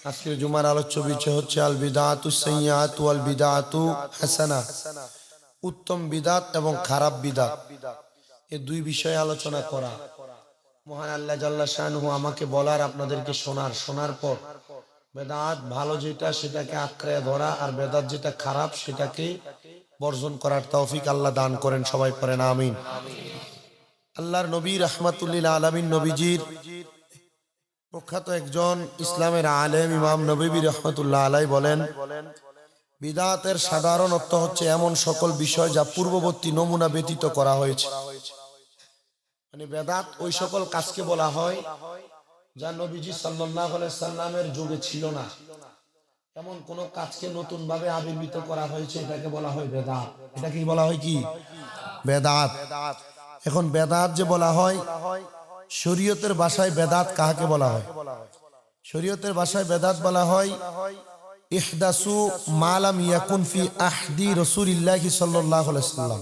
আজকের জুমার আলোচ্য বিষয় হচ্ছে আল বিদআতু সাইয়্যাতু ওয়াল বিদআতু হাসানা। উত্তম বিদআত এবং খারাপ বিদআত, এই দুই বিষয়ে আলোচনা করা। মহান আল্লাহ জাল্লা শানুহু আমাকে বলার, আপনাদেরকে শোনার পর বেদাত ভালো যেটা সেটাকে আঁকড়ে ধরা, আর বেদাত যেটা খারাপ সেটাকে বর্জন করার তৌফিক আল্লাহ দান করেন। সবাই পড়েন আমিন। আল্লাহর নবী রাহমাতুল লিল আলামিন, নবীজির প্রখ্যাত একজন ইসলামের আলেম ইমাম নববী রাহমাতুল্লাহ আলাইহি বলেন, বিদআতের সাধারণ অর্থ হচ্ছে এমন সকল বিষয় যা পূর্ববর্তী নমুনা ব্যতীত করা হয়েছে। মানে বেদাত ওই সকল কাজকে বলা হয় যা নবীজি সাল্লাল্লাহু আলাইহি সাল্লামের যুগে ছিল না। এমন কোন কাজকে নতুন ভাবে আবির্ভূত করা হয়েছে, এটাকে বলা হয় বেদাত। এটা কি বলা হয়? কি বেদাত? এখন বেদাত যে বলা হয়, শরীয়তের ভাষায় বেদাত কাকে বলা হয়? শরীয়তের ভাষায় বেদাত বলা হয় ইহদাসু মা লাম ইয়াকুন ফি আহদি রাসূলিল্লাহি সাল্লাল্লাহু আলাইহি সাল্লাম।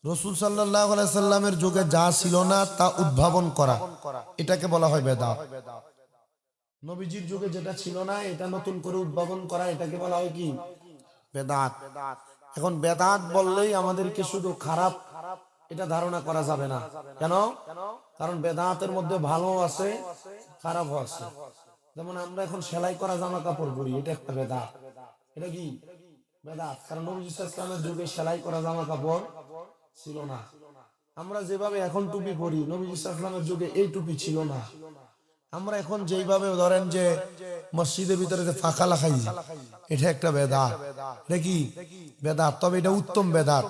রাসূল সাল্লাল্লাহু আলাইহি সাল্লামের যুগে যা ছিল না তা উদ্ভাবন করা, এটাকে বলা হয় বেদাত। নবীজির যুগে যেটা ছিল না এটা নতুন করে উদ্ভাবন করা, এটাকে বলা হয় কি? বেদাত। এখন বেদাত বললেই আমাদেরকে শুধু খারাপ এটা ধারণা করা যাবে না। কেন? কারণ বেদাতের মধ্যে ভালো আছে, খারাপও আছে। যেমন আমরা এখন সেলাই করা জামা কাপড় পরি, এটা একটা বেদাত। এটা কি বেদাত? কারণ নবী সাল্লাল্লাহু আলাইহি ওয়াসাল্লামের যুগে সেলাই করা জামা কাপড় ছিল না। আমরা যেভাবে এখন টুপি পরি, নবী সাল্লাল্লাহু আলাইহি ওয়াসাল্লামের যুগে এই টুপি ছিল না। আমরা এখন যেইভাবে ধরেন যে মসজিদের ভিতরে যে ফাঁকা লাগাই, এটা একটা বেদাত। এটা কি বেদাত? তবে এটা উত্তম বেদাত।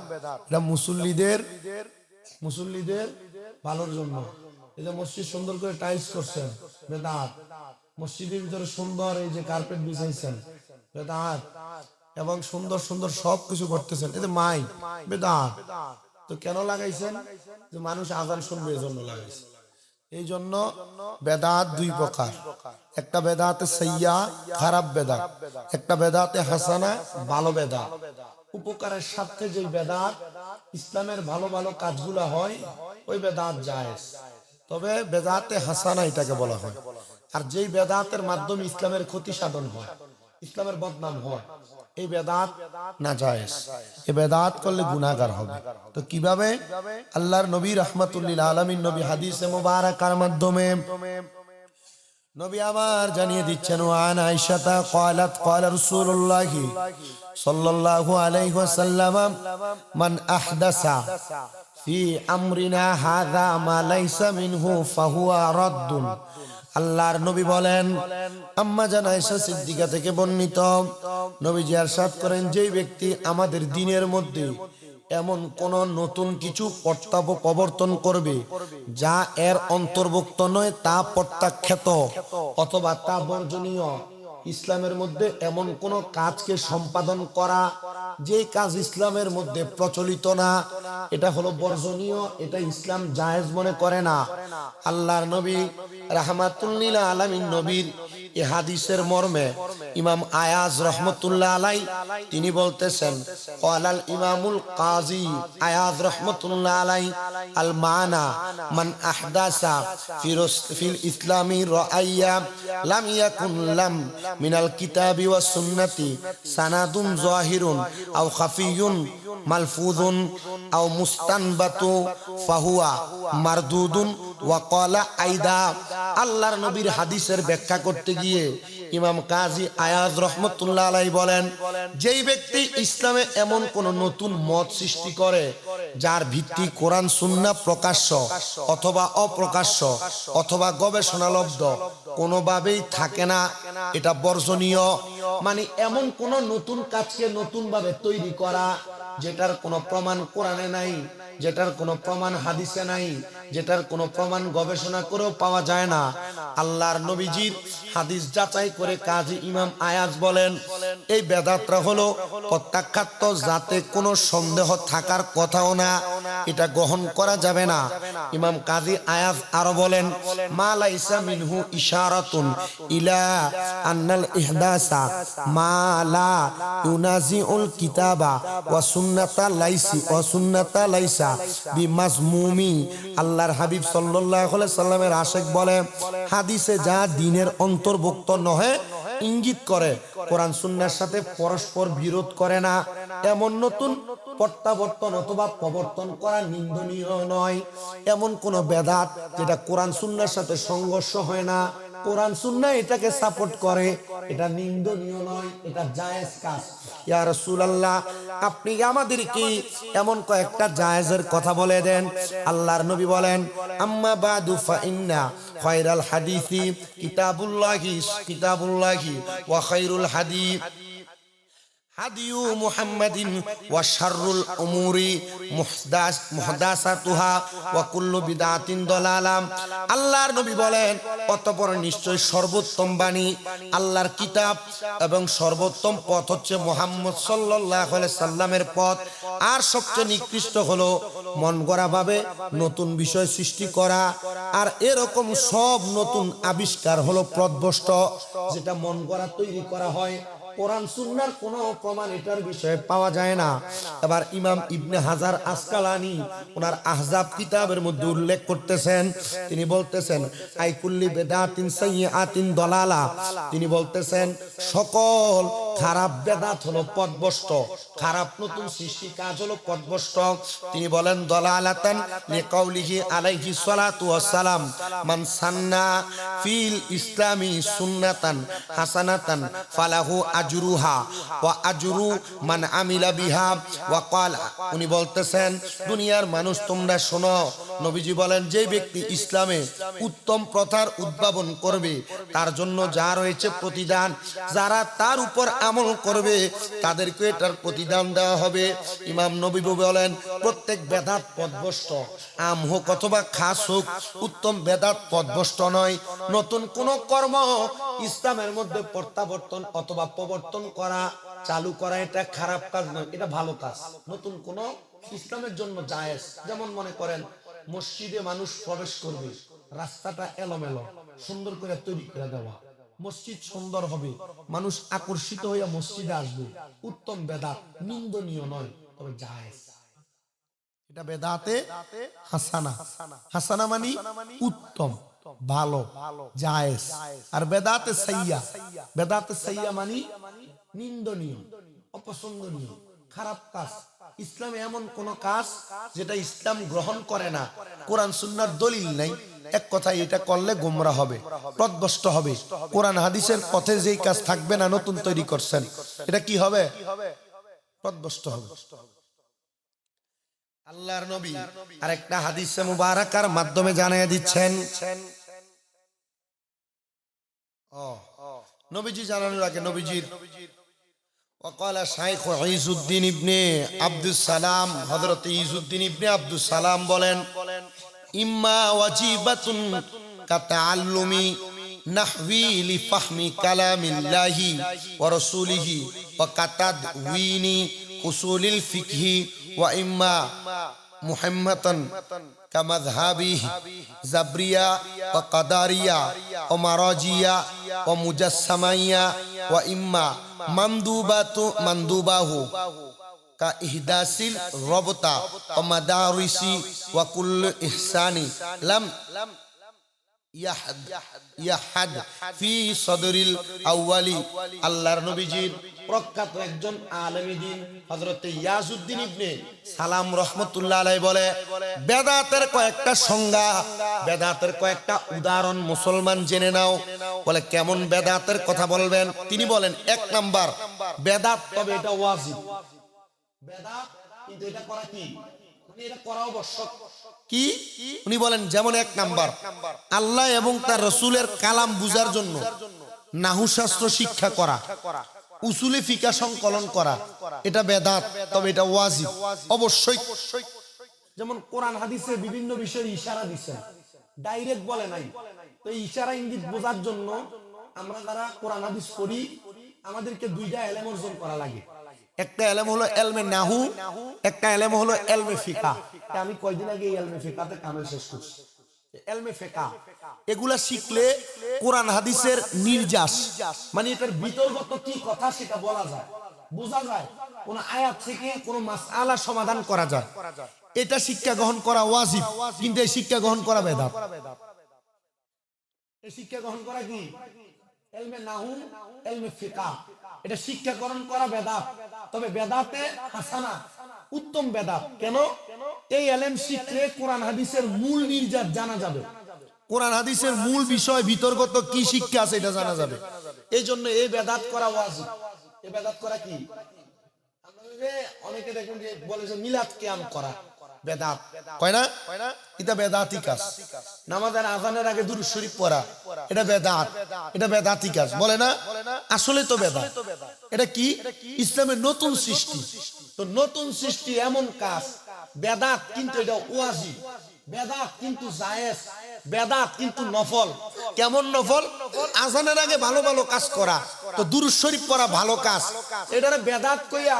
এটা মুসল্লিদের ভালোর জন্য। এই যে মসজিদ সুন্দর করে টাইলস করছেন, বেদাত। মসজিদের ভিতরে সুন্দর এই যে কার্পেট বিছাইছেন, বেদাত। এবং সুন্দর সুন্দর সব কিছু করতেছেন, এই যে মাইক, বেদাত। তো কেন লাগাইছেন? যে মানুষ আযান শুনবে, এজন্য লাগাইছেন। এই জন্য বেদাত দুই প্রকার, একটা বেদাতে সাইয়্যা খারাপ বেদাত, একটা বেদাতে হাসানা ভালো বেদাত। উপকারের সাথে যে বেদাত ইসলামের ভালো ভালো কাজগুলো হয়, ওই বেদাত জায়েজ। তবে বেদাতে হাসানা এটাকে বলা হয়। আর যেই বেদাতের মাধ্যমে ইসলামের ক্ষতি সাধন হয়, ইসলামের বদনাম হয়, এই বেদাত নাজায়েজ। এই বেদাত করলে গুনাহগার হবে। তো কিভাবে? আল্লাহর নবী রাহমাতুল লিল আলামিন নবী হাদিসে মুবারাকার মাধ্যমে নবী আবার জানিয়ে দিচ্ছেন, ওয়ান আয়েশা ক্বালাত ক্বালা রাসূলুল্লাহি সাল্লাল্লাহু আলাইহি ওয়াসাল্লাম মান আহদাসা ফি আমরিনা হাযা মা লাইসা মিনহু ফাহুয়া রাদ্দুন। আল্লাহর নবী বলেন, আম্মা জান আয়েশা সিদ্দিকা থেকে বর্ণিত, নবীজি ইরশাদ করেন, যেই ব্যক্তি আমাদের দ্বীনের মধ্যে এমন কোন নতুন কিছু প্রবর্তন করবে যা এর অন্তর্ভুক্ত নয়, তা প্রত্যাখ্যাত অথবা তা বর্জনীয়। ইসলামের মধ্যে এমন কোন কাজকে সম্পাদন করা যে কাজ ইসলামের মধ্যে প্রচলিত না, এটা হলো বর্জনীয়, এটা ইসলাম জায়েজ মনে করে না। আল্লাহর নবী রাহমাতুল লিল আলামিন নবীর এই হাদিসের মর্মে ইমাম আয়াজ রাহমাতুল্লাহ আলাইহি তিনি বলতেছেন, ক্বালাল ইমামুল কাজী আয়াজ রাহমাতুল্লাহ আলাইহি আল মানা মান আহদাসা ফিল ইসলামি রাআইয়া লাম ইয়াকুন লাম মিনাল কিতাবি ওয়াস সুন্নতি সানাদুন যাহিরুন আও খাফিয়ুন মালফুযুন আও মুস্তানবাতু ফাহুয়া মারদুদুন ওয়া ক্বালা আইদা। আল্লাহর নবীর হাদিসের ব্যাখ্যা করতে গিয়ে ইমাম কাজী আয়াজ রাহমাতুল্লাহ আলাইহি বলেন, যেই ব্যক্তি ইসলামে এমন কোন নতুন মত সৃষ্টি করে যার ভিত্তি কোরআন সুন্নাহ প্রকাশ্য অথবা অপ্রকাশ্য অথবা গবেষণালব্ধ কোনোভাবেই থাকে না, এটা বর্জনীয়। মানে এমন কোন নতুন কাজকে নতুন ভাবে তৈরি করা যেটার কোনো প্রমাণ কোরআনে নাই, যেটার কোনো প্রমাণ হাদিসে নাই, যেটার কোনো প্রমাণ গবেষণা করেও পাওয়া যায় না। আল্লাহর নবীজির হাদিস যাচাই করে কাজী ইমাম আয়াজ বলেন, এই বেদাতরা হলো প্রত্যাখ্যাত, যাতে কোনো সন্দেহ থাকার কথাও না, এটা গ্রহণ করা যাবে না। ইমাম কাজী আয়াজ আরো বলেন, মা লাইসা মিনহু ইশারাতুন ইলা আন্নাল ইহদাসা মা লা ইউনাজিউল কিতাবা ওয়া সুন্নাতা লাইসা বিমাজমুমি। আল্লাহর হাবিব সাল্লাল্লাহু আলাইহি সাল্লামের আশিক বলে, হাদিসে যা দ্বীনের অন্তর্ভুক্ত নহে ইঙ্গিত করে, কোরআন সুন্নাহর সাথে পরস্পর বিরোধ করে না, এমন নতুন প্রত্যাবর্তন অথবা প্রবর্তন করা নিন্দনীয় নয়। এমন কোন বেদাত যেটা কোরআন সুন্নাহর সাথে সংঘর্ষ হয় না, কোরআন সুন্নাহ এটাকে সাপোর্ট করে, এটা নিন্দনীয় নয়, এটা জায়েজ কাজ। ইয়া রাসূলুল্লাহ, আপনি আমাদেরকে এমন কয়েকটা জায়েজের কথা বলে দেন। আল্লাহর নবী বলেন, আম্মা বাদু ফা ইন্না খায়রাল হাদিসি কিতাবুল্লাহি ওয়া খায়রুল হাদিস হাদিউ মুহাম্মাদিন ওয়া শাররুল উমুরি মুহদাসাতুহা ওয়া কুল্লু বিদআতিন দালালাম। আল্লাহর নবী বলেন, অতঃপর নিশ্চয় সর্বোত্তম বাণী আল্লাহর কিতাব এবং সর্বোত্তম পথ হচ্ছে মুহাম্মদ সাল্লাল্লাহু আলাইহি সাল্লামের পথ। আর সবচেয়ে নিকৃষ্ট হলো মন গড়া ভাবে নতুন বিষয় সৃষ্টি করা। আর এরকম সব নতুন আবিষ্কার হলো পথভ্রষ্ট, যেটা মন গড়া তৈরি করা হয়। কোরআন সুন্নাহর কোনো প্রমাণ এটার বিষয়ে পাওয়া যায় না। এবার ইমাম ইবনে হাজার আসকালানি ওনার আহজাব কিতাবের মধ্যে উল্লেখ করতেছেন, তিনি বলতেছেন আই কুল্লি বেদাতিন সাইয়্যাতিন দালালা, তিনি বলতেছেন সকল খারাপ বেদাত হলো পথভ্রষ্ট, খারাপ নতুন সৃষ্টি কাজ হলো পথভ্রষ্ট। তিনি বলেন দালালাতান লিকাউলিহি আলাইহি সালাতু ওয়াস সালাম মান সান্না ফিল ইসলামি সুন্নাতান হাসানাতান ফালাহু আজরুহা ওয়া আজরু মান আমিলা বিহা ওয়া ক্বাল। উনি বলতেছেন দুনিয়ার মানুষ তোমরা শোনো, নবীজি বলেন যে ব্যক্তি ইসলামে উত্তম প্রথার উদ্ভাবন করবে তার জন্য যা রয়েছে প্রতিদান, যারা তার উপর আমল করবে তাদেরকে এটার প্রতিদান দেওয়া হবে। ইমাম নবী বলেন প্রত্যেক বেদাত পথভ্রষ্ট, আম হোক অথবা খাস হোক, উত্তম বেদাত পথভ্রষ্ট নয়। নতুন কোন কর্ম ইসলামের মধ্যে প্রত্যাবর্তন অথবা প্রবর্তন করা, চালু করা, এটা খারাপ কাজ নয়, এটা ভালো কাজ। নতুন কোন ইসলামের জন্য জায়েজ। যেমন মনে করেন মসজিদে মানুষ প্রবেশ করবে, রাস্তাটা এলোমেলো, সুন্দর করে তৈরি করে দেওয়া, মসজিদ সুন্দর হবে, মানুষ আকর্ষিত হইয়া মসজিদে আসবে, উত্তম বেদাত, নিন্দনীয় নয়, তবে জায়েজ। এটা বেদাতে হাসানা, হাসানা মানে উত্তম, ভালো, জায়েজ। আর বেদাতে সাইয়্যা, বেদাতে সাইয়্যা মানে নিন্দনীয়, অপছন্দনীয়, খারাপ কাজ। ইসলামে এমন কোন কাজ যেটা ইসলাম গ্রহণ করে না, কোরআন সুন্নাহর দলিল নাই, এক কথায় এটা করলে গোমরা হবে, পথভ্রষ্ট হবে, কোরআন হাদিসের পথে যেই কাজ থাকবে না, নতুন তৈরি করছেন, এটা কি হবে? পথভ্রষ্ট হবে। আল্লাহর নবী আরেকটা হাদিসে মুবারাকার মাধ্যমে জানিয়ে দিচ্ছেন, নবীজি জানানোর আগে নবীজির وقال শাইখ ইজউদ্দিন ইবনে আব্দুস সালাম, হযরত ইজউদ্দিন ইবনে আব্দুস সালাম বলেন, ইম্মা ওয়াজিবাতুন কাতাআল্লুমি নাহবি লিফাহমি কালামিল্লাহি ওয়া রাসূলিহি ওয়া কাতাদউইনি উসুলিল ফিকহি ওয়া ইম্মা মুহাম্মাদান কামাযহাবি জাবরিয়া ওয়া কাদারিয়া ওয়া মারাজিয়া ওয়া মুজাসসামাইয়া ওয়া ইম্মা মানদুবাহু কা ইহদাসিল রবতা ওয়া মাদারিসি ওয়া কুল্লু ইহসানি লাম ইয়াহাদ ফি সদরিল আউয়ালি। আল্লাহর নবীজির প্রখ্যাত একজন আলেমে দ্বীন হযরত ইয়াজউদ্দিন ইবনে সালাম রাহমাতুল্লাহ আলাইহি বলে, বেদাতের কয়েকটা সংজ্ঞা, বেদাতের কয়েকটা উদাহরণ মুসলমান জেনে নাও। বলে কেমন বেদাতের কথা বলবেন? তিনি বলেন এক নাম্বার বেদাত, তবে এটা ওয়াজিব বেদাত, কিন্তু এটা করা কি, এটা করা আবশ্যক। কি? উনি বলেন যেমন এক নাম্বার আল্লাহ এবং তার রাসূলের কালাম বুঝার জন্য নাহু শাস্ত্র শিক্ষা করা, উসুলে ফিকা সংকলন করা, এটা বেদাত, তবে এটা ওয়াজিব, অবশ্যই। যেমন কোরআন হাদিসে বিভিন্ন বিষয়ে ইশারা দিচ্ছেন, ডাইরেক্ট বলে নাই, তো ইশারা ইঙ্গিত বোঝার জন্য আমরা যারা কোরআন হাদিস পড়ি আমাদেরকে দুইটা ইলম অর্জন করা লাগে। একটা ইলম হলো ইলমে নাহু, একটা ইলম হলো ইলমে ফিকহ। আমি কয়দিন আগে ইলমে ফিকহতে কামেল শেষ করছি। ইলমে ফিকহ এগুলা শিখলে কোরআন হাদিসের নির্যাস, মানে এটার বিতর্কত কি কথা সেটা বলা যায়, বোঝা যায়, কোন আয়াত থেকে কোন মাসআলা সমাধান করা যায়। এটা শিক্ষা গ্রহণ করা ওয়াজিব, কিন্তু এই শিক্ষা গ্রহণ করা বেদাত। এই শিক্ষা গ্রহণ করা কি এলমে নাহু, এলমে ফিকাহ, এটা শিক্ষাকরণ করা বেদাত। তবে বেদাতে হাসানা, উত্তম বেদাত। কেন? এই এলেম শিখলে কোরআন হাদিসের মূল নির্যাত জানা যাবে, কোরআন হাদিসের মূল বিষয় বিতর্কত কি শিক্ষা আছে এটা জানা যাবে। এই জন্য এই বেদাত করা ওয়াজিব। এই বেদাত করা কি? অনেকে দেখুন যে বলে যে মিলাদ কিয়াম করা বেদাত, কয় না? এটা বেদাতি কাজ। নামাজের আযানের আগে দুরূদ শরীফ পড়া, এটা বেদাত, এটা বেদাতি কাজ, বলে না? আসলে তো বেদাত। এটা কি? ইসলামের নতুন সৃষ্টি। তো নতুন সৃষ্টি এমন কাজ বেদাত, কিন্তু এটা ওয়াজিব। বেদাত কিন্তু জায়েজ, বেদাত কিন্তু নফল। কেমন নফল? আযানের আগে ভালো ভালো কাজ করা, তো দুরূদ শরীফ পড়া ভালো কাজ। এটারে বেদাত কইয়া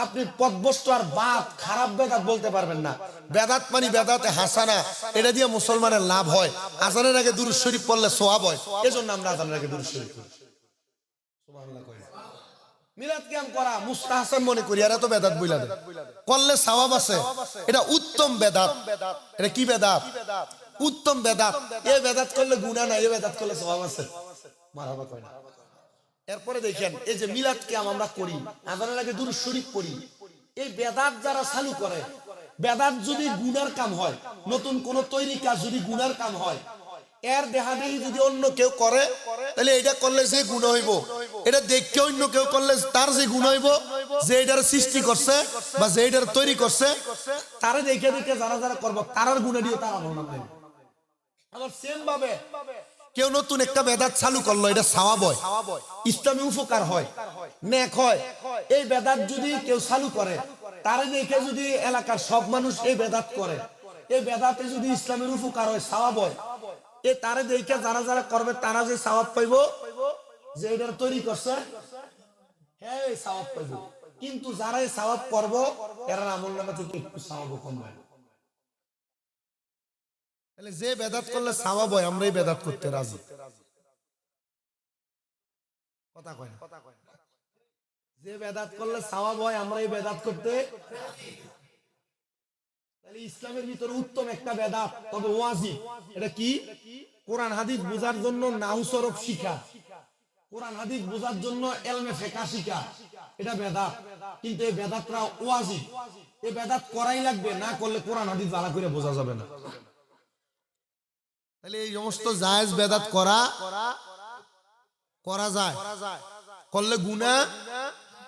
আপনি পথভ্রষ্ট আর বাদ খারাপ বেদাত বলতে পারবেন না। বেদাত মানে বেদাতে হাসানা, এটা দিয়ে মুসলমানের লাভ হয়। আযানের আগে দুরূদ শরীফ পড়লে সওয়াব হয়, এজন্য আমরা আযানের আগে দুরূদ শরীফ পড়ি। সুবহানাল্লাহ কই। মিলাদ কিয়াম করা মুস্তাহসান মনে করি, এরা তো বেদাত বইলা দেয়, করলে সওয়াব আছে। এটা উত্তম বেদাত। এটা কি বেদাত? উত্তম বেদাত। এই বেদাত করলে গুনাহ নাই, এই বেদাত করলে সওয়াব আছে। মারহাবা কয় না। এরপরে দেখেন, এই যে মিলাদ কিয়াম আমরা করি, আযানের আগে দুরূদ শরীফ পড়ি, এই বেদাত যারা চালু করে, বেদাত যদি গুনার কাম হয়, নতুন কোন তৈরি কাজ যদি গুনার কাম হয়, এর দেহাদেহি যদি অন্য কেউ করে, তাহলে এটা করলে যে গুনাহ হইব, এটা দেখে অন্য কেউ করলে তার যে গুনাহ হইব, যে এটার সৃষ্টি করছে বা যে এটার তৈরি করছে, তারে দেখে দেখে যারা যারা করব তারার গুনাহ দিও তারা আমল নামে। আবার সেম ভাবে কেউ নতুন একটা বেদাত চালু করলো, এটা সওয়াব হয়, ইসলামে উপকার হয়, নেক হয়। এই বেদাত যদি কেউ চালু করে, তারে দেখে যদি এলাকার সব মানুষ এই বেদাত করে, এই বেদাতে যদি ইসলামের উপকার হয়, সওয়াব হয়, এই তারে দেখে যারা যারা করবে তারা যে সওয়াব পাইব, যে এটার তৈরি করছে, হ্যাঁ এই সওয়াব পাইব। কিন্তু যারা এই সওয়াব করব, এরা আমলনামা থেকে একটু সওয়াব কম হয়। তাহলে যে বেদাত করলে সওয়াব হয়, আমরা এই বেদাত করতে রাজি। কথা কয় না? যে বেদাত করলে সওয়াব হয়, আমরা এই বেদাত করতে। তাহলে ইসলামের ভিতরে উত্তম একটা বেদাত, তবে ওয়াজিব। এটা কি? কোরআন হাদিস বোঝার জন্য নাহু সরফ শিখা, কোরআন হাদিস বোঝার জন্য ইলমে ফিকহ শিখা, এটা বেদাত। কিন্তু এই বেদাতটা ওয়াজিব, এই বেদাত করাই লাগবে, না করলে কোরআন হাদিস ভালো করে বোঝা যাবে না। তাহলে এই সমস্ত জায়েজ বেদাত করা যায়, করলে গুনাহ।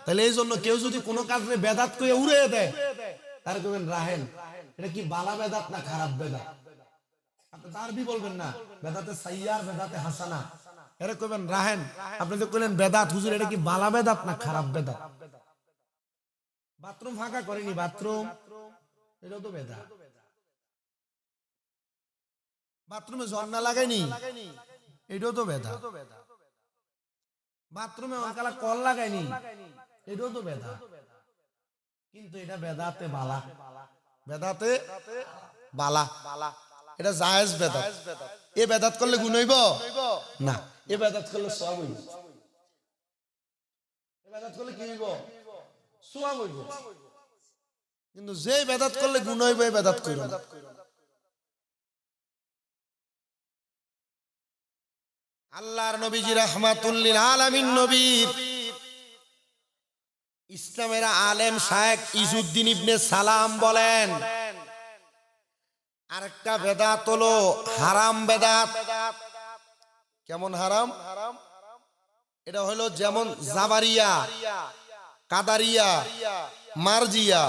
তাহলে এই জন্য কেউ যদি কোনো কাজে বেদাত কইয়া উড়িয়ে দেয়, তারে কইবেন রাহেন, এটা কি বালা বেদাত না খারাপ বেদাত? আপনি তারবি বলবেন না, বেদাতে সাইয়ার, বেদাতে হাসানা, এরা কইবেন রাহেন। আপনি তো কইলেন বেদাত, হুজুর এটা কি বালা বেদাত না খারাপ বেদাত? বাথরুম ফাঁকা করেনি, বাথরুম, এটাও তো বেদাত। বাথরুমে ঝর্ণা লাগাইনি, এটাও তো বেদাত। বাথরুমে অনকালা কল লাগাইনি, এটাও তো বেদাত। কিন্তু এটা বেদাতে বালা, বেদাতে বালা, এটা জায়েজ বেদাত। এই বেদাত করলে গুনাহ হইব না, এই বেদাত করলে সওয়াব হইব। এই বেদাত করলে কি হইব? সওয়াব হইব। কিন্তু যে বেদাত করলে গুনাহ হইব, এই বেদাত কইরো না। আল্লাহর নবীজি রাহমাতুল লিল আলামিন নবীর ইসলামের আলেম শায়েখ ইজুদ্দিন ইবনে সালাম বলেন, আরেকটা বেদাত হলো হারাম বেদাত। কেমন হারাম? এটা হলো যেমন জাবারিয়া, কাদারিয়া, মারজিয়া,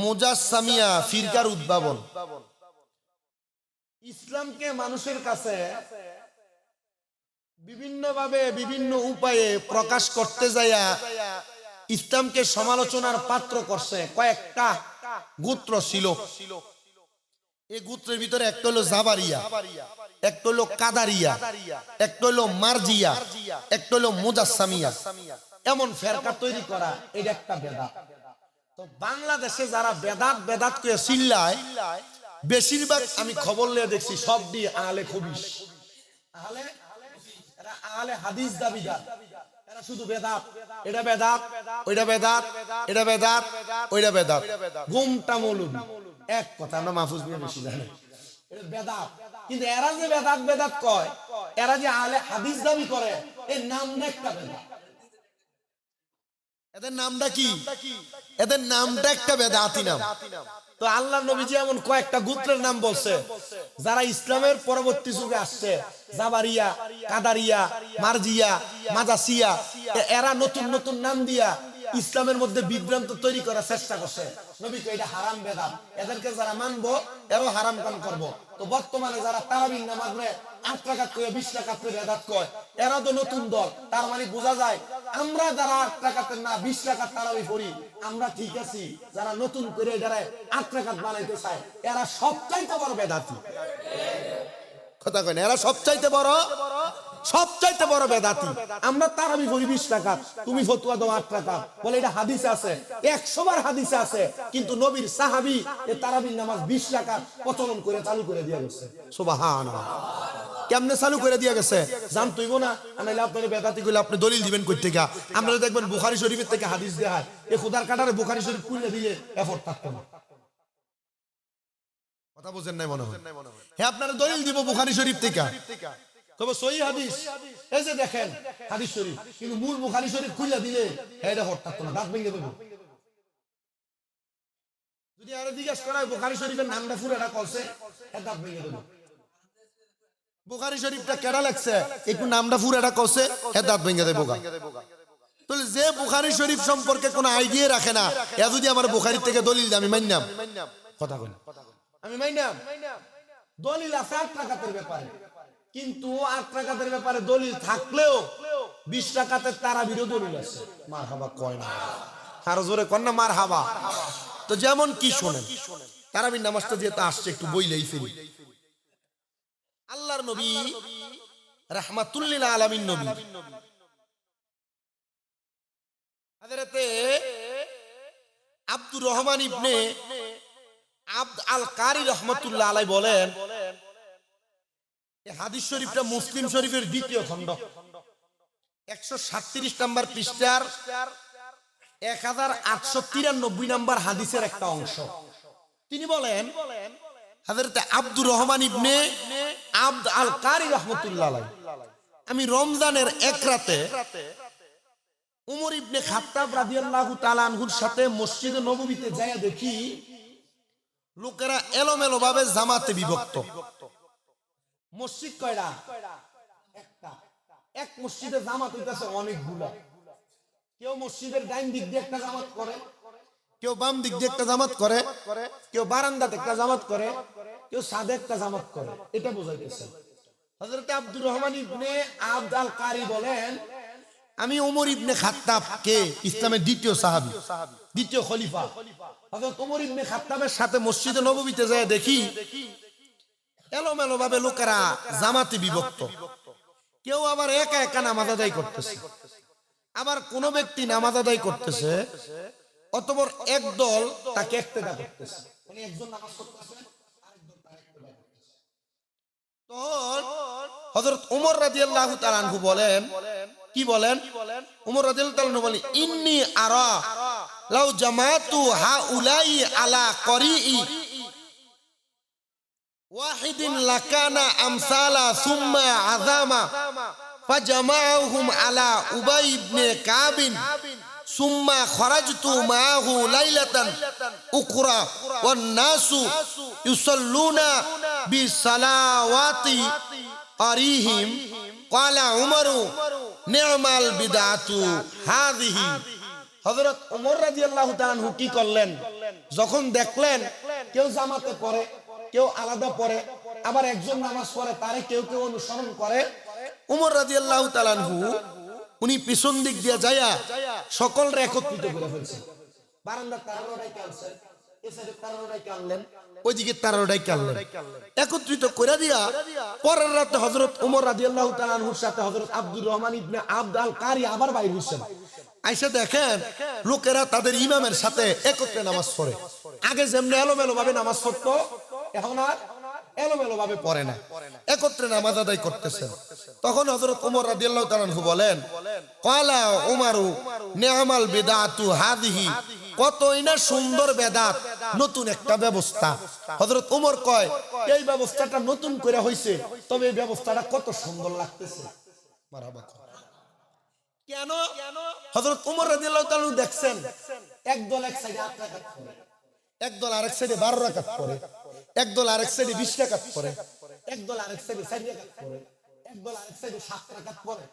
মুজাসসামিয়া ফিরকার উদ্ভাবন। ইসলামকে মানুষের কাছে বিভিন্ন ভাবে বিভিন্ন উপায়ে প্রকাশ করতে যাইয়া ইসলামকে সমালোচনার পাত্র করছে কয়েকটা গোত্র ছিল। এই গোত্রের ভিতরে একটা হলো জাবারিয়া, একটা হলো কাদারিয়া, একটা হলো মারজিয়া, একটা হলো মুজাসসামিয়া। এমন ফেরকা তৈরি করা, এটা একটা বেদাত। তো বাংলাদেশে যারা বেদাত বেদাত করে চিল্লায়, বেশিরভাগ আমি খবর নিয়ে দেখছি সব দিয়ে আলে খবিস, আলে হাদিস দাবিদার। এরা শুধু বেদাত, এটা বেদাত, ওইটা বেদাত, এটা বেদাত, ওইটা বেদাত, ঘুমটা মৌলবি। এক কথা, আমরা মাহফুজ নিয়ে বেশি জানি, এটা বেদাত। কিন্তু এরা যে বেদাত বেদাত কয়, এরা যে আলে হাদিস দাবি করে, এর নামটা একটা বেদাত। এদের নামটা কি? এদের নামটা একটা বেদাতি নাম। তো আল্লাহ নবীজি এমন কয়েকটা গোত্রের নাম বলছে যারা ইসলামের পরবর্তী যুগে আসছে, জাবারিয়া, কাদারিয়া, মারজিয়া, মাজাসিয়া, এরা নতুন নতুন নাম দিয়া ইসলামের মধ্যে বিভ্রান্ত তৈরি করার চেষ্টা করছে। নবী কয় এটা হারাম বেদাত, এদেরকে যারা মানবো এরাও হারাম কাম করবো। তো বর্তমানে যারা তারাবির নামাজ পড়ে 8 রাকাত করে 20 রাকাত করে বেদাত কয়, এরা তো নতুন দল। তার মানে বোঝা যায় আমরা যারা 8 রাকাতের না 20 রাকাত তারাবি পড়ি আমরা ঠিক আছি, যারা নতুন করে এটারে 8 রাকাত বানাইতে চায় এরা সবচাইতে বড় বেদাতি। কথা কয় না, এরা সবচাইতে বড় বেদাতি। আমরা তারাবি পড়ি 20 রাকাত, তুমি ফতোয়া দাও 8 রাকাত, বলে এটা হাদিসে আছে, 100 বার হাদিসে আছে। কিন্তু নবীর সাহাবী এই তারাবির নামাজ 20 রাকাত প্রচলন করে চালু করে দিয়ে গেছে। সুবহানাল্লাহ। কেমনে চালু করে দিয়ে গেছে জানতইব না, আনাইলে আপনার বেদাতি গুলো আপনি দলিল দিবেন কই থেকে? আপনারা দেখবেন বুখারী শরীফের থেকে হাদিস দেয়া হয়, এই খুদার কাটারে বুখারী শরীফ খুলে দিলে এফর্ট থাকতো না। কথা বুঝেন নাই মনে হয়? হ্যাঁ, আপনারা দলিল দিব বুখারী শরীফ থেকে, তবে সহিহ হাদিস এই যে দেখেন হাদিস শরীফ, কিন্তু মূল বুখারী শরীফ খুলে দিলে এটা এফর্ট থাকতো না, দাঁত ভেঙে দেবো। যদি আরে জিজ্ঞাসা করা হয় বুখারী শরীফের নামটা পুরোটা কলছে, দাঁত ভেঙে দেবো। বুখারী শরীফটা কেডা লাগছে একটু নামটা পুরাটা কইছে, হেদাত ভেঙে দেব গা। তাহলে যে বুখারী শরীফ সম্পর্কে কোনো আইডিয়া রাখে না, এ যদি আমার বুখারী থেকে দলিল দেয় আমি মাননাম। কথা কই আমি মাননাম। দলিল আছে 8 রাকাতের ব্যাপারে, কিন্তু 8 রাকাতের ব্যাপারে দলিল থাকলেও 20 রাকাতের তারাবিরও দলিল আছে। মারহাবা কয় না, আর জোরে কোন না মারহাবা। তো যেমন কি শুনেন, তারাবির নামাজটা যেটা আসছে একটু বইলেই ফেলি। আল্লাহর নবী রাহমাতুল লিল আলামিন নবী হযরতে আব্দুর রহমান ইবনে আবদ আল কারি রাহমাতুল্লাহ আলাইহি বলেন, এই হাদিস শরীফটা মুসলিম শরীফের দ্বিতীয় খণ্ড 137 নম্বর পৃষ্ঠার 1893 নম্বর হাদিসের একটা অংশ। তিনি বলেন, হযরতে আব্দুর রহমান ইবনে আবদ আল কারি রাহমাতুল্লাহ আলাইহি, আমি রমজানের এক রাতে উমর ইবনে খাত্তাব রাদিয়াল্লাহু তাআলা আনহুর সাথে মসজিদে নববীতে যায়া দেখি লোকেরা এলোমেলো ভাবে জামাতে বিভক্ত। মসজিদ কয়টা? একটা। এক মসজিদে জামাত হইতাছে অনেকগুলা। কেউ মসজিদের ডাইন দিক দিয়ে একটা জামাত করে, কেউ বাম দিক দিয়ে একটা জামাত করে, কেউ বারান্দাতে একটা জামাত করে, কেউ ছাদে একটা জামাত করে। এটা বোঝাইতেছে। হযরত আব্দুর রহমান ইবনে আবদ আল কারি বলেন, আমি ওমর ইবনে খাত্তাব কে ইসলামের দ্বিতীয় সাহাবী, দ্বিতীয় খলিফা হযরত ওমর ইবনে খাত্তাবের সাথে মসজিদে নববীতে যায় দেখি এলোমেলো ভাবে লোকেরা জামাতে বিভক্ত। কেউ আবার একা একা নামাজ আদায় করতেছে, আবার কোন ব্যক্তি নামাজ আদায় করতেছে, অতঃপর একদল তাকে ইক্তেদা করতেছে, মানে একজন নামাজ পড়তেছে আরেকজন তার ইক্তেদা করতেছে। তখন হযরত ওমর রাদিয়াল্লাহু তাআলা আনহু বলেন, কি বলেন? ওমর রাদিয়াল্লাহু তাআলা আনহু বলেন, ইন্নী আরা লাউ জামাতু হাউলাই আলা করিই ওয়াহিদিন লাকানা আমসালা সুম্মা আযামা ফাজামাউহুম আলা উবাই ইবনে কাবিন সুম্মা খরাজতু মাহু লাইলাতান উখরা ওয়ান নাসু ইউসাল্লুনা বিসালাওয়াতি আরিহিম ক্বালা উমরু নি'মাল বিদআতু হাযিহি। হযরত ওমর রাদিয়াল্লাহু তাআলা আনহু কি করলেন? যখন দেখলেন কেউ জামাতে পড়ে, কেউ আলাদা পড়ে, আবার একজন নামাজ পড়ে তারে কেউ কেউ অনুসরণ করে, ওমর রাদিয়াল্লাহু তাআলা আনহু উনি পিছন দিক দিয়ে যায়া সকলরে একত্রিত করে ফেলছেন। বারান্দার তারারোটাই কানছেন, এই সাইডে তারারোটাই কানলেন, ওইদিকে তারারোটাই কানলেন, একত্রিত করে দিয়া পরের রাতে হযরত ওমর রাদিয়াল্লাহু তাআলা আনহুর সাথে হযরত আব্দুর রহমান ইবনে আবদ আল কারি আবার বাইর হইছেন। আইসা দেখেন লোকেরা তাদের ইমামের সাথে একত্রে নামাজ পড়ে। আগে যেমন এলোমেলো ভাবে নামাজ পড়তো, এখন আর এলোমেলো ভাবে পড়ে না, একত্রে নামাজ আদায় করতেছেন। তখন হযরত ওমর রাদিয়াল্লাহু তাআলা আনহু বলেন, ক্বালা উমারু নি'মাল বিদআতু হাযিহি, কতই না সুন্দর বেদাত নতুন একটা ব্যবস্থা। হযরত ওমর কয় এই ব্যবস্থাটা নতুন করে হইছে, তবে এই ব্যবস্থাটা কত সুন্দর লাগতেছে। মারহাবা। কেন? হযরত ওমর রাদিয়াল্লাহু তাআলা দেখছেন একদল এক সাইডে 8 রাকাত পড়ে, একদল আরেক সাইডে 12 রাকাত পড়ে, একদল আরেক সাইডে 20 রাকাত পড়ে, একদল আরেক সাইডে 4 রাকাত পড়ে, একদল আরেক সাইডে 7 রাকাত পড়ে।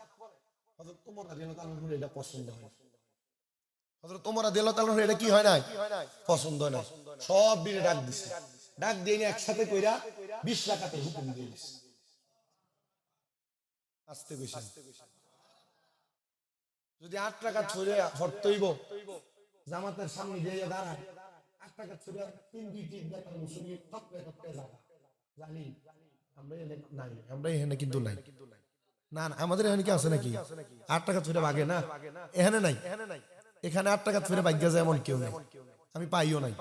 হযরত ওমর রাদিয়াল্লাহু তাআলা এটা পছন্দ হয়। হযরত ওমর রাদিয়াল্লাহু তাআলা এটা কি হয় না, পছন্দ হয় না। সব দিনে ডাক দিছে, ডাক দিয়ে একসাথে কইরা 20 রাকাতের হুকুম দিয়ে দিছে। আস্তে কইছে যদি 8 রাকাত পড়ে পড়তে হইব, জামাতের সামনে দিয়ে দাঁড়ায় 8 রাকাত পড়ে 3-2 রাকাত মুসল্লি টপকে টপকে যাবে। জানি আমরা এখানে নাই, আমরা এখানে কিন্তু নাই। না না, আমাদের এখানে কি আছে নাকি 8 টাকা ফিরে ভাগে না? এখানে নাই, এখানে 8 টাকা ফিরে ভাগ্য যায় এমন কেউ নাই, আমি পাইও নাই।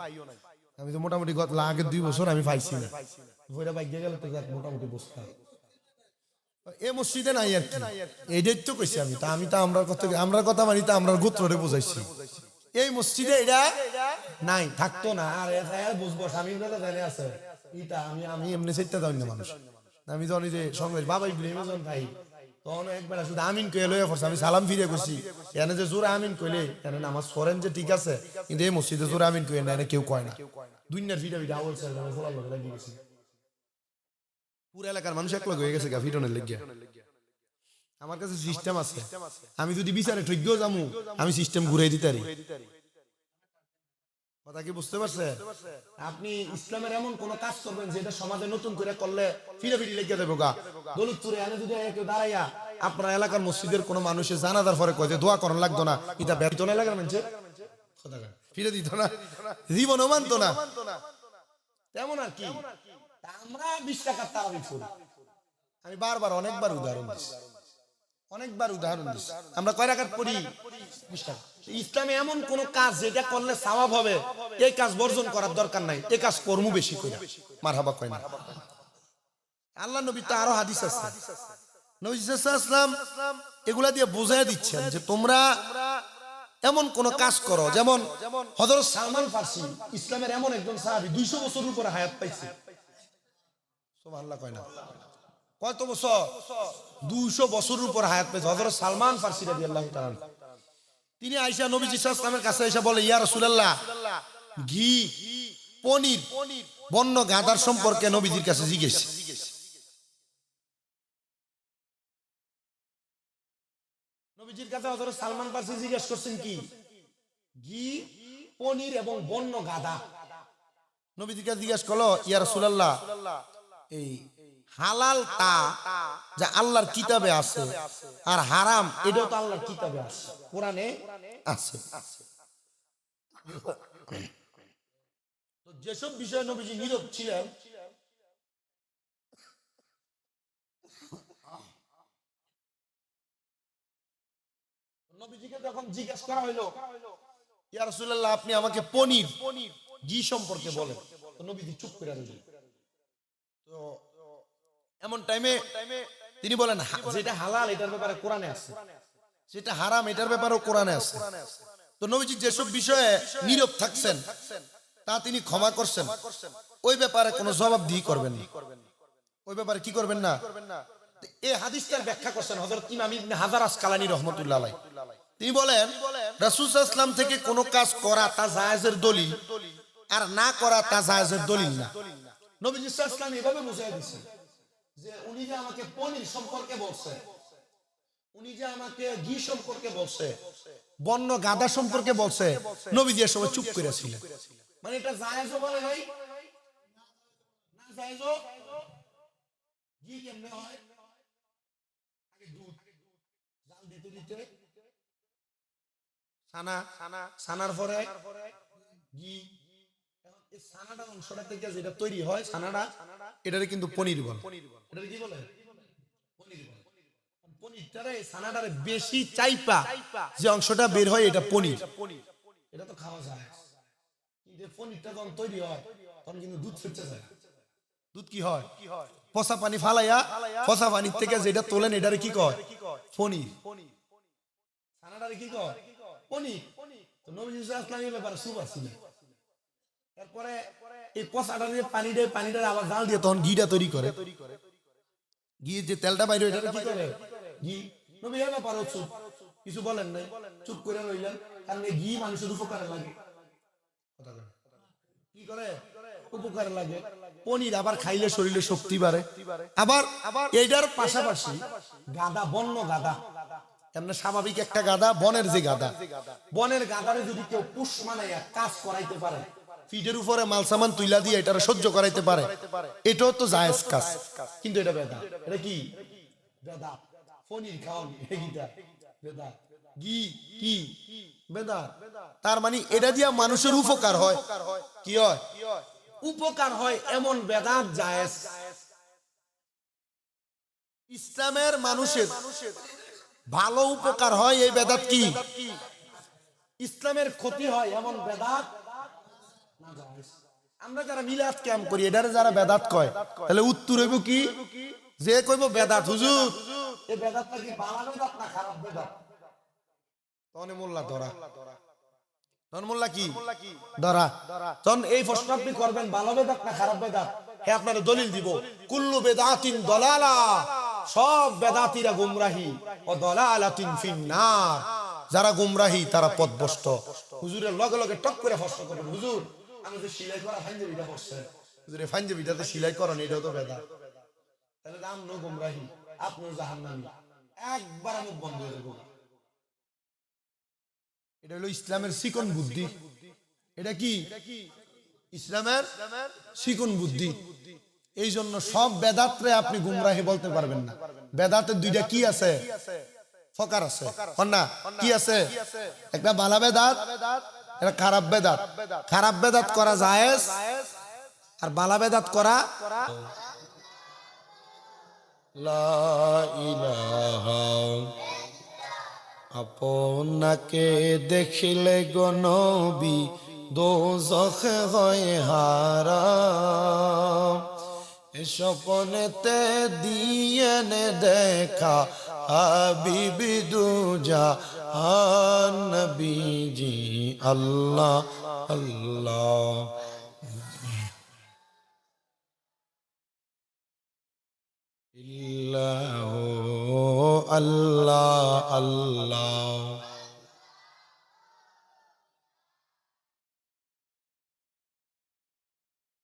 আমি তো মোটামুটি আগের 2 বছর আমি পাইছি না, ফিরে ভাগ্য গেলে তো মোটামুটি বসতে এ মসজিদে নাই আর কি। এইটাই তো কইছি আমি, তা আমি তো আমরা কথা মানি, তা আমরা গোত্ররে বুঝাইছি। এই মসজিদে এটা নাই, থাকতো না। আর বুঝবো স্বামী জানে আছে এটা, আমি এমনি চাইতে যাই না মানুষ। আমি জানি যে সঙ্গে বাবা ইব্রাহিম জন ভাই তখন একবার শুধু আমিন কইলে লইয়া পড়ছে, আমি সালাম ফিরে কইছি এনে যে জোরে আমিন কইলে এনে নামাজ পড়েন যে ঠিক আছে, কিন্তু এই মসজিদে জোরে আমিন কইলে না, এনে কেউ কয় না। দুনিয়ার ভিড়া ভিড়া আওয়াজ ছেড়ে আমি খোলা লোক লাগিয়ে গেছি, পুরো এলাকার মানুষ এক লগ হয়ে গেছে গা ফিটনের লেগে। আমার কাছে সিস্টেম আছে, আমি যদি বিচারে ঠইগেও যামু আমি সিস্টেম ঘুরাই দিতে পারি। কথা কি বুঝতে পারছে? আপনি ইসলামের এমন কোন কাজ করবেন যেটা সমাজে নতুন করে করলে ফিরাফিরি লেগে যাবে গা। দৌলতপুরে এনে যদি কেউ দাঁড়াইয়া আপনার এলাকার মসজিদের কোন মানুষের জানাজার পরে কয় যে দোয়া করার লাগতো না, এটা বেতন এলাকার মানুষ ফিরে দিত না, জীবনও মানতো না, তেমন আর কি। আমরা 20 টাকার তারাবি পড়ি, আমি বারবার অনেকবার উদাহরণ দিচ্ছি, আমরা কয় রাকাত পড়ি? 20 টাকা। ইসলামে এমন কোন কাজ যেটা করলে সওয়াব হবে এই কাজ বর্জন করার দরকার নাই, এই কাজ কর্ম বেশি করে। মারহাবা কয় না? আল্লাহ নবী তো আরো হাদিস আছে, নবী সাল্লাল্লাহু আলাইহি ওয়াসাল্লাম এগুলা দিয়ে বুঝাইয়া দিচ্ছেন যে তোমরা এমন কোন কাজ করো, যেমন হযরত সালমান ফারসি ইসলামের এমন একজন সাহাবী 200 বছরের উপরে হায়াত পাইছে। সুবহানাল্লাহ কয় না? কত বছর? 200 বছরের উপর হায়াত পেয়েছে হযরত সালমান ফারসি রাদিয়াল্লাহু তাআলা। তিনি আয়েশা নবীজি সাল্লাল্লাহু আলাইহি ওয়াসাল্লামের কাছে এসে বলে, ইয়া রাসূলুল্লাহ, ঘি, পনির, বন্য গাধার সম্পর্কে নবীজির কাছে জিজ্ঞেস। নবীজির কাছে হযরত সালমান ফারসি জিজ্ঞেস করছেন কি? ঘি, পনির এবং বন্য গাধা। নবীজির কাছে জিজ্ঞেস করলো, ইয়া রাসূলুল্লাহ, এই হালালটা যা আল্লাহর কিতাবে আছে আর হারাম এটাও তো আল্লাহর কিতাবে আছে, কোরআনে আছে। তো যেসব বিষয়ে নবীজি নীরব ছিলেন, নবীজিকে যখন জিজ্ঞাসা করা হইলো, ইয়া রাসূলুল্লাহ আপনি আমাকে পনির, ঘি সম্পর্কে বলেন, তো নবীজি চুপ করে রইলেন। তো এমন টাইমে তিনি বলেন যেটা হালাল এটার ব্যাপারে কোরআনে আছে, যেটা হারাম এটার ব্যাপারেও কোরআনে আছে। তো নবীজি যেসব বিষয়ে নীরব থাকছেন তা তিনি ক্ষমা করছেন, ওই ব্যাপারে কোনো জবাবদিহি করবেন না, ওই ব্যাপারে কি করবেন না। এই হাদিসটার ব্যাখ্যা করছেন হযরত ইমাম ইবনে হাজার আসকালানী রাহমাতুল্লাহ আলাইহি। তিনি বলেন রাসূল সাল্লাল্লাহু আলাইহি ওয়াসাল্লাম থেকে কোনো কাজ করা তা জায়েজের দলিল, আর না করা তা জায়েজের দলিল না। নবীজি সাল্লাল্লাহু আলাইহি ওয়াসাল্লাম এভাবে বুঝিয়ে দিয়েছেন যে উনি যে আমাকে পনির সম্পর্কে বলছে, উনি যে আমাকে ঘি সম্পর্কে বলছে, বন্য গাধা সম্পর্কে বলছে, নবীজি এর সময় চুপ করে ছিলেন। মানে এটা জায়েজও বলে ভাই না জায়েজও। ঘি কেমনে হয়? আগে দুধ জাল দিতে দিতে ছানার পরে ঘি, এই ছানাটা অংশটা থেকে যেটা তৈরি হয় ছানাটা, এটারে কিন্তু পনির বলে। এটারে কি বলে? পনির বলে। পনিরটারে ছানাটারে বেশি চাইপা যে অংশটা বের হয় এটা পনির, এটা তো খাওয়া যায়। কিন্তু পনিরটা যখন তৈরি হয় তখন কিন্তু দুধ ছুটতে যায়। দুধ কি হয়? পচা পানি ফালাইয়া পচা পানির থেকে যেটা তোলেন এটারে কি কয়? পনির। ছানাটারে কি কয়? পনির। তো নবী সাল্লাল্লাহু আলাইহি ওয়াসাল্লাম ব্যাপারে সুবাস ছিলেন, এরপরে এই পচাটা দিয়ে পানিটা আবার জাল দিয়ে তখন ঘিটা তৈরি করে। ঘি যে তেলটা বাইরে এটা কি করে? ঘি। নবী এর ব্যাপারে চুপ, কিছু বলেন নাই, চুপ করে রইলেন, কারণ এই ঘি মানুষের উপকারে লাগে। কথা বলেন। কি করে? উপকারে লাগে। পনির আবার খাইলে শরীরে শক্তি বাড়ে। আবার এইটার পাশাপাশি গাদা, বন্য গাদা, এমনি স্বাভাবিক একটা গাদা, বনের যে গাদা, বনের গাদারে যদি কেউ পুষ মানে কাজ করাইতে পারে, ফিটের উপরে মাল সামান তুইলা দিয়ে এটা সহ্য করাইতে পারে, এটাও তো জায়েজ কাজ। কিন্তু এটা বেদা। এটা কি বেদা? পনির খাওয়ান এটা বেদা। ঘি কি বেদা? তার মানে এটা দিয়া মানুষের উপকার হয়। কি হয়? উপকার হয়, এমন বেদাত জায়েজ। ইসলামের মানুষের ভালো উপকার হয়, এই বেদাত কি? ইসলামের ক্ষতি হয় এমন বেদাত না জায়েজ। আমরা যারা মিলাদ ক্যাম্প করি, এটারে যারা বেদাত কয়, তাহলে উত্তর হইব কি? যে কইব বেদাত, হুজুর এই বেদাতটা কি ভালো বেদাত না খারাপ বেদাত? তনে মোল্লা ধরা, তখন মোল্লা কি ধরা, তখন এই প্রশ্ন আপনি করবেন ভালো বেদাত না খারাপ বেদাত, হে আপনার দলিল দিব, কুল্লু বেদাতিন দলালা, সব বেদাতিরা গুমরাহি, ও দলালাতিন ফিন্নার, যারা গুমরাহি তারা পথভ্রষ্ট। হুজুরের লগে লগে টক করে প্রশ্ন করবেন, হুজুর আমি যে সিলাই করা পাঞ্জাবিটা পড়ছে, হুজুরে পাঞ্জাবিটাতে সিলাই করেন, এটাও তো বেদাত, তাহলে নাম নো গুমরাহি, আপনিও জাহান্নামী, একবার মুখ বন্ধ হয়ে যাবো। এটা হলো ইসলামের চিকন বুদ্ধি। এটা কি ইসলামের চিকন বুদ্ধি। এই জন্য সব বেদাতরে আপনি গুমরাহি বলতে পারবেন না। বেদাতের দুইটা কি আছে? ফকার আছে না? কি আছে? একটা ভালো বেদাত, একটা খারাপ বেদাত। খারাপ বেদাত করা জায়েজ, আর ভালো বেদাত করা। লা ইলাহা, আপনাকে দেখিলে গো নবী দোজখ হয় হারাম, স্বপ্নেতে দিয়েন দেখা হাবিবি দুজাহান, নবীজি আল্লাহ আল্লাহ। আল্লাহ আল্লাহ।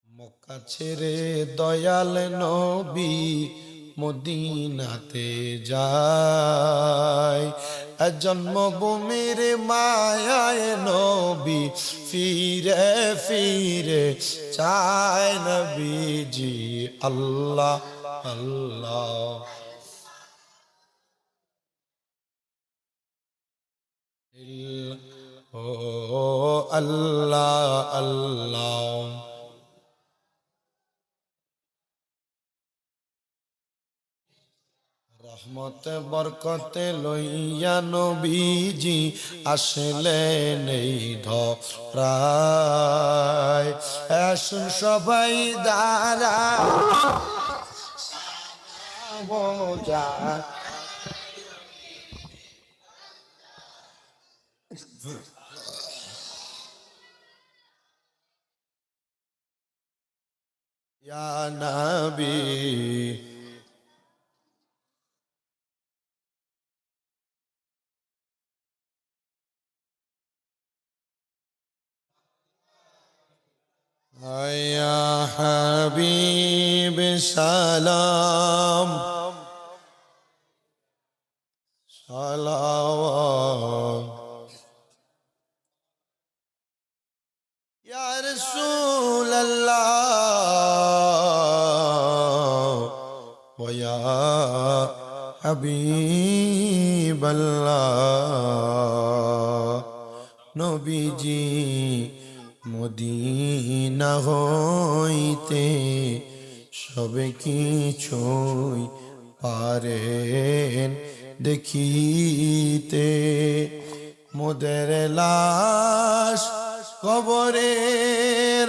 মক্কা ছেড়ে দয়াল নবী মদিনাতে যায়, জন্মভূমির মায়ায় নবী ফিরে ফিরে চায়, নবীজি আল্লাহ আল্লাহ। ও আল্লাহ আল্লাহ। রহমত বরকতে লইয়া নবীজি আসলেন এই ধরায়, আসুন সবাই দাঁড়াবো যা। ইয়া নবী ইয়া হাবিব সালাম সালাওয়াত, ইয়া রাসূলুল্লাহ ওয়া ইয়া হাবিবাল্লাহ, নবীজি মদিনা হইতে সবে কিছুই পারেন দেখিতে, মোদের লাশ কবরে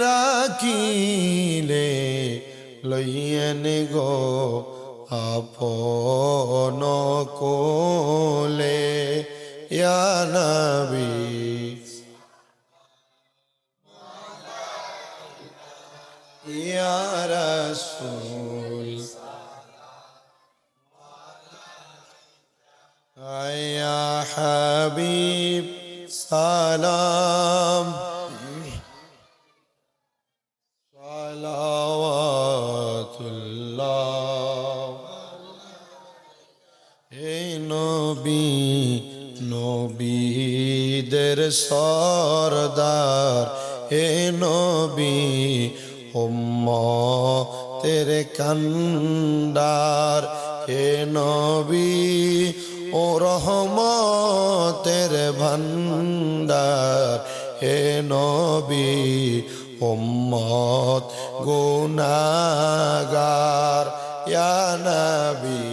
রাখিলে লইয়েন গো আপন কোলে, ইয়া নবী ইয়া রাসূল ইয়া হাবিব সালাম সালাওয়াতুল্লাহ হে নবী নবীদের সরদার হে নবী উম্মতের কান্ডার হে নবী ও রহমতের ভান্ডার হে নবী উম্মত গুনাহগার ইয়া নবী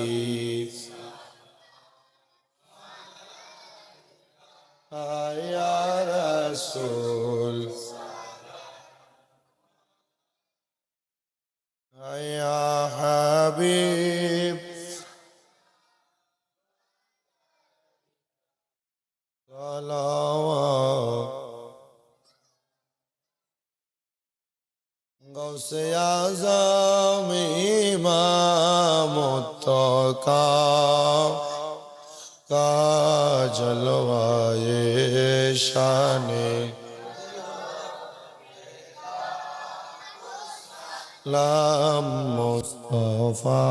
ইয়া রাসূল ইয়া হাবিব সালাওয়াত গৌসে আযম ইমাম মুত্তাকা का जलवाए शाने लाम मुस्तफा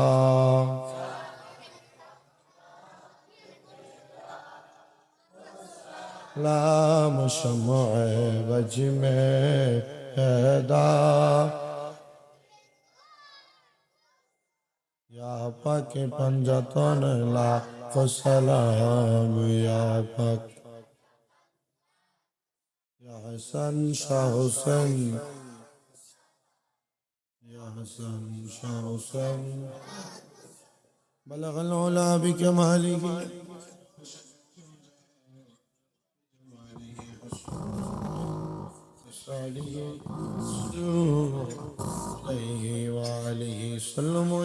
लाम शम्अ वज में पैदा या पाक पंजतन ला सलाम या पाक या हसन शाह हुसैन या हसन शाह हुसैन बलग अल-उला बिकमालिह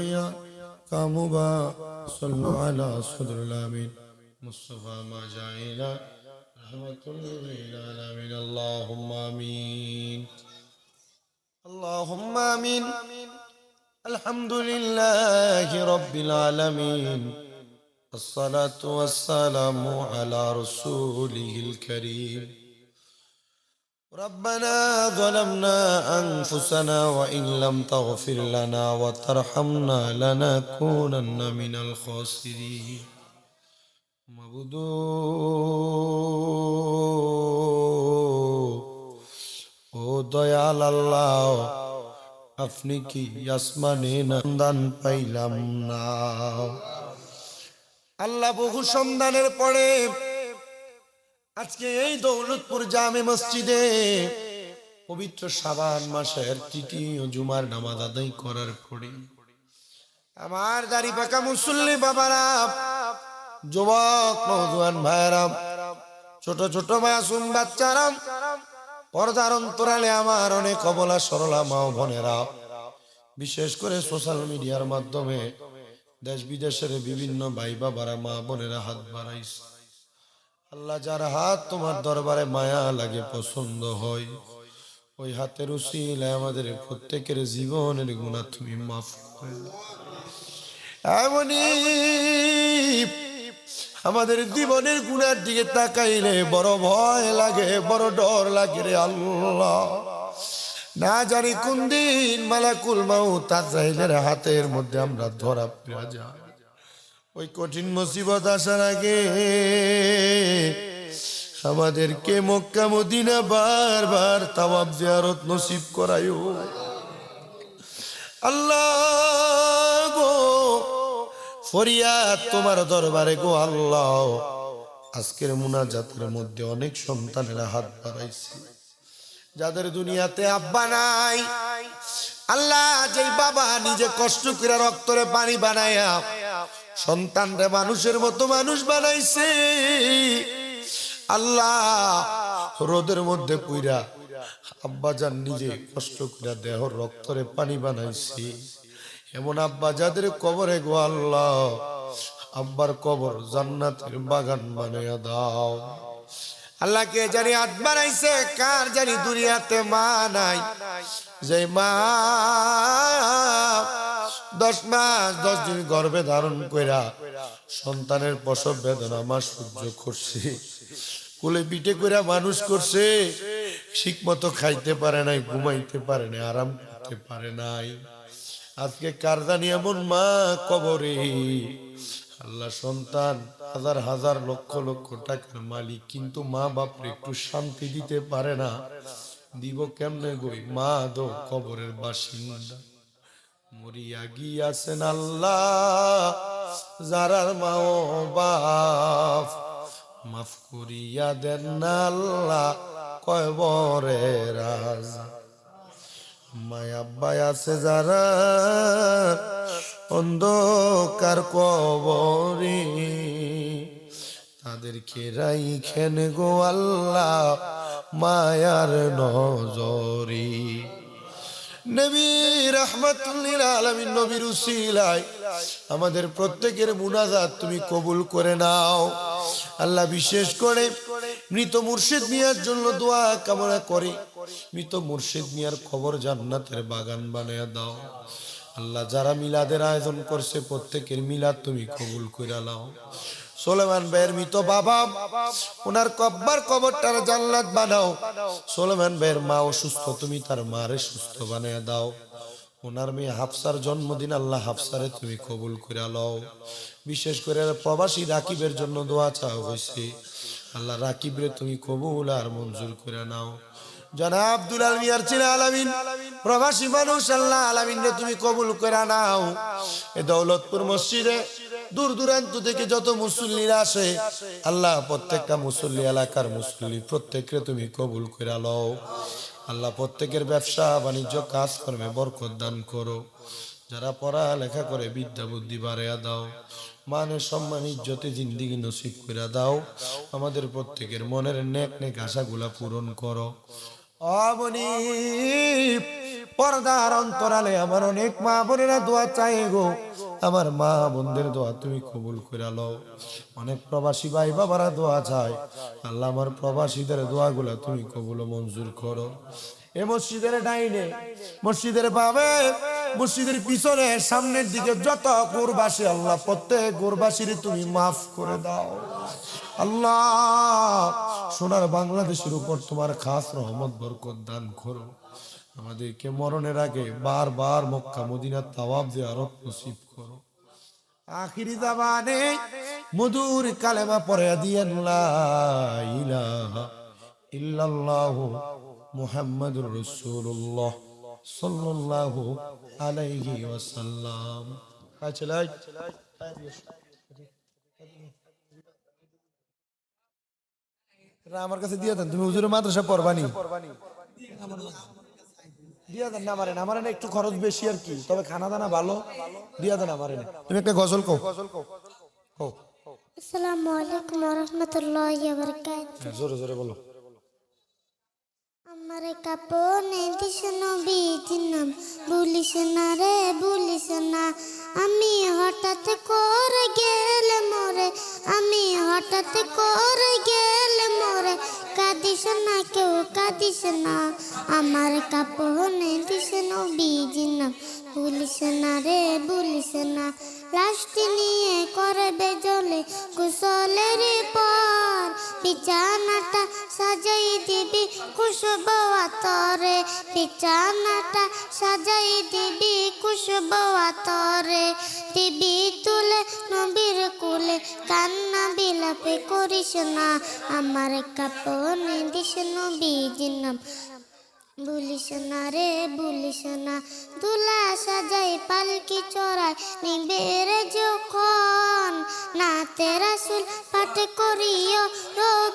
या कामुबा सल्लु अला सदरुल आमीन मुस्तफा मा जाइना रहमतुल लिल आलमीन अल्लाहुम्मा आमीन अल्लाहुम्मा आमीन अल्हम्दुलिल्लाहि रब्बिल आलमीन अस्सलातु वस्सलामु अला रसूलिहिल करीम ربنا ظلمنا أنفسنا وإن لم تغفر لنا وترحمنا لنكونن من الخاسرين مبدو ও দয়াল আল্লাহ আপনি কি আসমানে সন্ধান পাইলাম না আল্লাহ বহু সন্ধানের পরে আজকে এই দৌলতপুর জামে মসজিদে পবিত্র শাবান মাসের তৃতীয় জুমার নামাজ আদায় করার পরে আমার দাড়ি পাকা মুসল্লি বাবারা যুবক নওজোয়ান ভাইরা ছোট ছোট মাসুম বাচ্চারা পর্দার অন্তরালে আমার অনেক অবলা সরলা মা ও বোনেরা বিশেষ করে সোশ্যাল মিডিয়ার মাধ্যমে দেশ বিদেশের বিভিন্ন ভাই বাবারা মা বোনেরা হাত বাড়াইছে আল্লাহ যার হাত তোমার দরবারে মায়া লাগে পছন্দ হয় ওই হাতের উসিলায় আমাদের প্রত্যেকের জীবনের গুনাহ তুমি মাফ করে দাও এমনই আমাদের জীবনের গুনার দিকে তাকাইলে বড় ভয় লাগে বড় ডর লাগে রে আল্লাহ না জানি কোন দিন মালাকুল মাউত আজরাইলের হাতের মধ্যে আমরা ধরা পড়ে যাই ওই কঠিন মুসিবত আসার আগে আমাদেরকে মক্কা মদিনা বারবার তাওয়াব জিয়ারত নসিব করায়ো আল্লাহ গো ফরিয়াদ তোমার দরবারে গো আল্লাহ আজকের মুনাজাতের মধ্যে অনেক সন্তানেরা হাত বাড়াইছে যাদের দুনিয়াতে আব্বা নাই আল্লাহ যেই বাবা নিজে কষ্ট করে রক্তরে পানি বানায়া সন্তানরে মানুষের মতো মানুষ বানাইছে আল্লাহ রোদের মধ্যে পুইরা আব্বা জান নিজে কষ্ট করে দেহ রক্তরে পানি বানাইছে এমন আব্বা যাদের কবরে গো আল্লাহ আব্বার কবর জান্নাতের বাগান বানায়া দাও আল্লাহকে জানি হাত বানাইছে, কার জানি দুনিয়াতে মা নাই, যে মা 10 মাস 10 দিন গর্ভে ধারণ কইরা সন্তানের প্রসব বেদনা মা সহ্য করছে, কোলে পিঠে কইরা মানুষ করছে, ঠিক মতো খাইতে পারে নাই, ঘুমাইতে পারে নাই, আরাম করতে পারে নাই। আজকে কার জানি এমন মা কবরে। আল্লাহ সন্তান হাজার হাজার লক্ষ লক্ষ টাকার মালিক, কিন্তু মা বাপরে একটু শান্তি দিতে পারে না। দিব কেমনে গই, মা দো কবরের বাসিন্দা। মরিয়া গিয়াছেন আল্লাহ যারার মা ও বাপ, মাফ করিয়া দেন না আল্লাহ কবরের রাজা। মায়া আব্বাই আছে যারা অন্ধকার কবরে, তাদেরকে রাইখেন গো আল্লাহ মায়ার নজরে। নবী রাহমাতুল্লিল আলামিন নবীর উসিলায় আমাদের প্রত্যেকের মুনাজাত তুমি কবুল করে নাও আল্লাহ। বিশেষ করে মৃত মুর্শিদ মিয়ার জন্য দোয়া কামনা করে, মৃত মুর্শিদ মিয়ার কবর জান্নাতের বাগান বানায়া দাও আল্লাহ। যারা মিলাদের আয়োজন করছে প্রত্যেকের মিলাদ তুমি কবুল করে নাও। সুলেমান ভাইয়ের মৃত বাবা, ওনার কবরটার জান্নাত বানাও। সুলেমান ভাইয়ের মা অসুস্থ, তুমি তার মারে সুস্থ বানিয়ে দাও। ওনার মেয়ে হাফসার জন্মদিন আল্লাহ হাফসারে তুমি কবুল করে লও। বিশেষ করে প্রবাসী রাকিবের জন্য দোয়া চাওয়া হয়েছে আল্লাহ, রাকিবরে তুমি কবুল আর মঞ্জুর করে নাও। জনাব আব্দুল আল মিয়ার চিলা আলামিন প্রবাসী মানুষ আল্লাহ আলামিন রে তুমি কবুল করে নাও। এ দৌলতপুর মসজিদে দূর দূরান্ত থেকে যত মুসল্লিরা আসে আল্লাহ, প্রত্যেকটা মুসল্লি এলাকার মুসল্লি প্রত্যেককে তুমি কবুল করে লও আল্লাহ। প্রত্যেকের ব্যবসা বাণিজ্য কাজ কর্মে বরকত দান করো। যারা পড়া লেখা করে বিদ্যা বুদ্ধি বাড়াইয়া দাও, মানে সম্মান ইজ্জতে জিন্দিগি নসিব করে দাও। আমাদের প্রত্যেকের মনের নেক নেক আশাগুলা পূরণ করো। অবনি পর্দার অন্তরালে আমার অনেক মা বোনেরা দোয়া চাই গো, আমার মা বোনদের দোয়া তুমি কবুল করে লও। অনেক প্রবাসী ভাই বাবারা দোয়া চায় আল্লাহ, আমার প্রবাসীদের দোয়াগুলা তুমি কবুল মঞ্জুর করো। এ মসজিদের ডাইনে, মসজিদের বামে, মসজিদের পিছনে, সামনের দিকে যত গোরবাসী আল্লাহ, প্রত্যেক গোরবাসীর তুমি মাফ করে দাও আল্লাহ। সোনার বাংলাদেশের উপর তোমার খাস রহমত বরকত দান করো। আমাদেরকে মরণের আগে বারবার মক্কা মদিনা তাওয়াফ জিয়ারত নসিব করো। আখিরি জামানে মধুর কালেমা পড়ে দিয়েন লা ইলাহা ইল্লাল্লাহু মুহাম্মাদুর রাসূলুল্লাহ সাল্লাল্লাহু আলাইহি ওয়াসাল্লাম। আচলাই আমার কাছে দিয়ে দেন, তুমি হুজুরের মাদ্রাসা পড়বানি দিয়া দেন। আমার না একটু খরচ বেশি আর কি, তবে খানা দানা ভালো, দিয়া দেন আমার। তুমি একটা গজল কও। আসসালামু আলাইকুম ওয়া রাহমাতুল্লাহি ওয়া বারাকাতুহু। জোরে জোরে বলো। আমারে কাপনে দিস নবীজির নাম, ভুলিস না রে ভুলিস না। আমি হঠাৎ করে গেলে মরে, আমি হঠাৎ করে গেলে মরে। কাঁদিস না কেউ কাঁদিস না, আমার কাপনে দিস নবীজির নাম, ভুলিস না রে ভুলিস না। লাশটি নিয়ে করবে জলে গোসলের পর, বিছানাটা সাজাই দিবি খুশবু আতরে, বিছানাটা সাজাই দিবি খুশবু আতরে। দিবি তুলে নবীর কুলে, কান্না বিলাপে করিস না। আমার কাপনে দিস নবীজির নাম, ভুলিস না রে ভুলিস না। দুলা সাজাই পালকি চড়াই নিবে রে যখন, নাতে রাসূল পাঠ করিও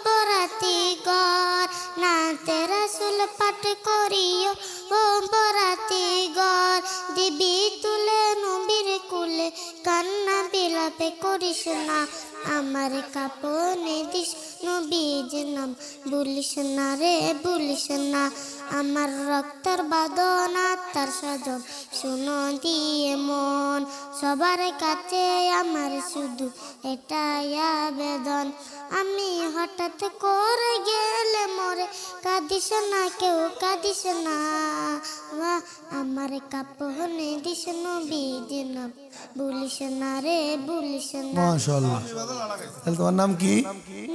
বরাতি গর, নাতে রাসূল পাঠ করিও বরাতি গর। দিবি তুলে নবীর কুলে, কান্না বিলাপে করিস না। আমার কাপনে দিস নবীর নাম বলিস না রে বলিস না আমার রক্তের বাদন আত্মার স্বজন শুনো দিয়ে মন সবার কাছে আমার শুধু এটাই আবেদন আমি হঠাৎ করে গেলে মরে কাঁদিস না কেউ কাঁদিস না আমার কাপনে দিস নবীর নাম বলিস না রে বলিস না মাশাআল্লাহ। তাহলে তোমার নাম কি?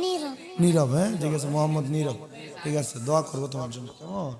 নীরব নীরব। হ্যাঁ ঠিক আছে, মোহাম্মদ নীরব। ঠিক আছে, দোয়া করবো তোমার জন্য। কেমন?